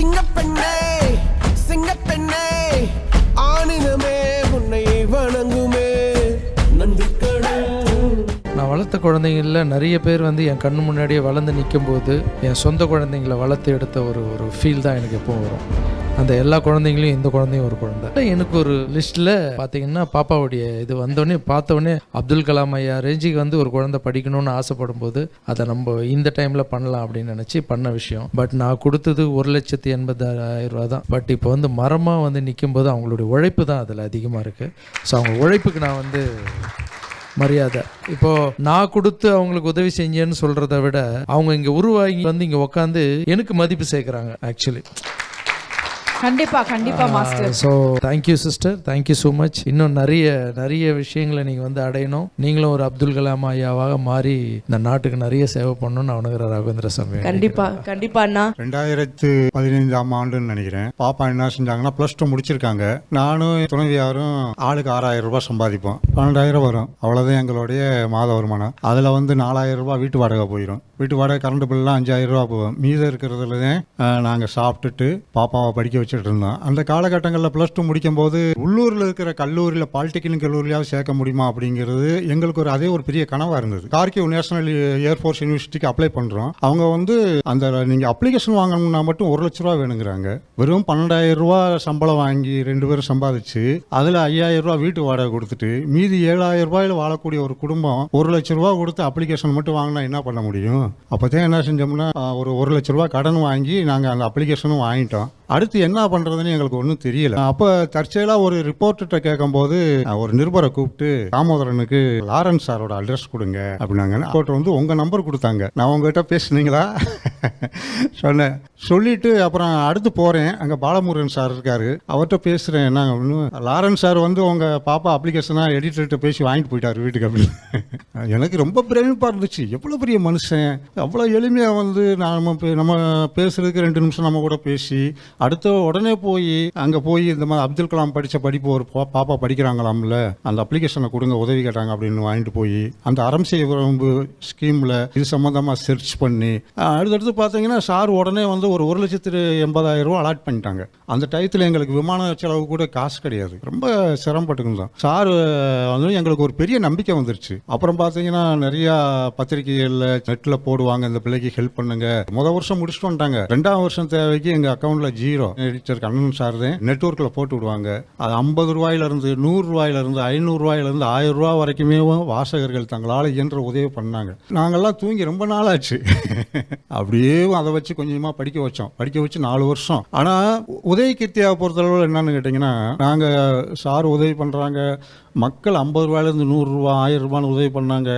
சிங்கப்பெண்ணே சிங்கப்பெண்ணே ஆனினமே உன்னை வணங்குமே நந்திக்கடல். நான் வளர்த்த குழந்தைங்களில் நிறைய பேர் வந்து என் கண்ணு முன்னாடியே வளர்ந்து நிற்கும் போது என் சொந்த குழந்தைங்களை வளர்த்து எடுத்த ஒரு ஃபீல் தான் எனக்கு எப்பவும் வரும். அந்த எல்லா குழந்தைங்களையும் இந்த குழந்தையும் ஒரு குழந்தை. எனக்கு ஒரு லிஸ்ட்டில் பார்த்தீங்கன்னா பாப்பாவுடைய இது வந்தோடனே பார்த்தோடனே அப்துல் கலாம் ஐயா ரேஞ்சுக்கு வந்து ஒரு குழந்தை படிக்கணும்னு ஆசைப்படும் போது அதை நம்ம இந்த டைமில் பண்ணலாம் அப்படின்னு நினச்சி பண்ண விஷயம். பட் நான் கொடுத்தது 1,80,000 ரூபா தான். பட் இப்போ வந்து மரமாக வந்து நிற்கும் போது அவங்களுடைய உழைப்பு தான் அதில் அதிகமாக இருக்குது. ஸோ அவங்க உழைப்புக்கு நான் வந்து மரியாதை. இப்போது நான் கொடுத்து அவங்களுக்கு உதவி செஞ்சேன்னு சொல்கிறத விட அவங்க இங்கே உருவாகி வந்து இங்கே உட்காந்து எனக்கு மதிப்பு சேர்க்குறாங்க ஆக்சுவலி. கண்டிப்பா master. So thank you sister, thank you so much. இன்னும் நிறைய விஷயங்களை நீங்கள் வந்து அடையணும். நீங்களும் ஒரு அப்துல் கலாம் ஐயாவாக மாறி இந்த நாட்டுக்கு நிறைய சேவை பண்ணணும்னு அவனுங்கிற ராகவேந்திர சாமி. கண்டிப்பா அண்ணா. 2015ஆம் ஆண்டுன்னு நினைக்கிறேன். பாப்பா என்ன செஞ்சாங்கன்னா +2 முடிச்சிருக்காங்க. நானும் துணைவியாரும் ஆளுக்கு 6,000 ரூபாய் சம்பாதிப்போம். 12,000 வரும். அவ்வளோதான் எங்களுடைய மாத வருமானம். அதில் வந்து 4,000 ரூபாய் வீட்டு வாடகை போயிடும். வீட்டு வாடகை கரண்ட் பில்லாம் 5,000 ரூபா போகும். மீதம் இருக்கிறதுல தான் நாங்கள் சாப்பிட்டுட்டு பாப்பாவை படிக்க வச்சுட்டு இருந்தோம். அந்த காலகட்டங்களில் +2 முடிக்கும் போது உள்ளூரில் இருக்கிற கல்லூரியில் பாலிடெக்னிக் கல்லூரியாவது சேர்க்க முடியுமா அப்படிங்கிறது எங்களுக்கு அதே ஒரு பெரிய கனவாக இருந்தது. கார்கிவ் நேஷனல் ஏர்ஃபோர்ஸ் யூனிவர்சிட்டிக்கு அப்ளை பண்ணுறோம். அவங்க வந்து அந்த நீங்கள் அப்ளிகேஷன் வாங்கணும்னா மட்டும் 1 லட்ச ரூபா வேணுங்கிறாங்க. வெறும் 12,000 ரூபா சம்பளம் வாங்கி 2 பேரும் சம்பாதிச்சு அதில் 5,000 ரூபா வீட்டு வாடகை கொடுத்துட்டு மீதி 7,000 ரூபாயில் வாழக்கூடிய ஒரு குடும்பம் 1 லட்ச ரூபா கொடுத்து அப்ளிகேஷன் மட்டும் வாங்கினா என்ன பண்ண முடியும்? அப்போதான் என்ன செஞ்சோம்னா ஒரு 1 லட்ச ரூபா கடன் வாங்கி நாங்கள் அந்த அப்ளிகேஷனும் வாங்கிட்டோம். அடுத்து என்ன பண்ணுறதுன்னு எங்களுக்கு ஒன்றும் தெரியல. அப்போ தற்செயலாக ஒரு ரிப்போர்ட்டர்கிட்ட கேட்கும்போது ஒரு நிருபரை கூப்பிட்டு தாமோதரனுக்கு லாரன்ஸ் சாரோட அட்ரஸ் கொடுங்க அப்படின்னாங்க. ரிப்போர்ட்டர் வந்து உங்கள் நம்பர் கொடுத்தாங்க. நான் உங்ககிட்ட பேசுனீங்களா சொன்னேன். சொல்லிட்டு அப்புறம் அடுத்து போகிறேன். அங்கே பாலமுருகன் சார் இருக்காரு. அவர்கிட்ட பேசுகிறேன். என்ன லாரன்ஸ் சார் வந்து உங்கள் பாப்பா அப்ளிகேஷனாக எடிட்டர்கிட்ட பேசி வாங்கிட்டு போயிட்டார் வீட்டுக்கு அப்படின்னு. எனக்கு ரொம்ப பிரமிப்பாக இருந்துச்சு. எவ்வளோ பெரிய மனுஷன், அவ்வளோ எளிமையாக வந்து நம்ம பேசுறதுக்கு 2 நிமிஷம் நம்ம கூட பேசி அடுத்த உடனே போய் அங்கே போய் இந்த மாதிரி அப்துல் கலாம் படித்த படிப்பு ஒரு பாப்பா படிக்கிறாங்களாம்ல, அந்த அப்ளிகேஷனை கொடுங்க உதவி கேட்டாங்க அப்படின்னு வாங்கிட்டு போய் அந்த அரம்சை விரும்பு ஸ்கீமில் இது சம்மந்தமாக சர்ச் பண்ணி அடுத்தடுத்து பார்த்தீங்கன்னா சார் உடனே வந்து ஒரு 1,80,000 ரூபா அலாட் பண்ணிட்டாங்க. அந்த டயத்தில் எங்களுக்கு விமான செலவு கூட காசு கிடையாது. ரொம்ப சிரமப்பட்டுக்கிட்டோம். சார் வந்து எங்களுக்கு ஒரு பெரிய நம்பிக்கை வந்துருச்சு. அப்புறம் பார்த்தீங்கன்னா நிறையா பத்திரிகைகளில் நெட்டில் போடுவாங்க, இந்த பிள்ளைக்கு ஹெல்ப் பண்ணுங்க. முதல் வருஷம் முடிச்சுட்டு வந்துட்டாங்க. 2ஆம் வருஷம் தேவைக்கு எங்கள் அக்கௌண்ட்டில் 0. எடிட்டர் கண்ணன் சார் தான் நெட்வொர்க்கில் போட்டு விடுவாங்க. அது 50 ரூபாயிலிருந்து 100 ரூபாயிலிருந்து 500 ரூபாயிலிருந்து 1000 ரூபா வரைக்குமே வாசகர்கள் தங்களால் இயன்ற உதவி பண்ணாங்க. நாங்கள்லாம் தூங்கி ரொம்ப நாள் ஆச்சு. அப்படியே அதை வச்சு கொஞ்சமாக படிக்க வச்சு 4 வருஷம். ஆனால் உதவி கீர்த்தியாக பொறுத்தளவு என்னன்னு கேட்டிங்கன்னா, நாங்கள் சார் உதவி பண்ணுறாங்க, மக்கள் 50 ரூபாயிலிருந்து 100 ரூபா 1000 ரூபான்னு உதவி பண்ணாங்க.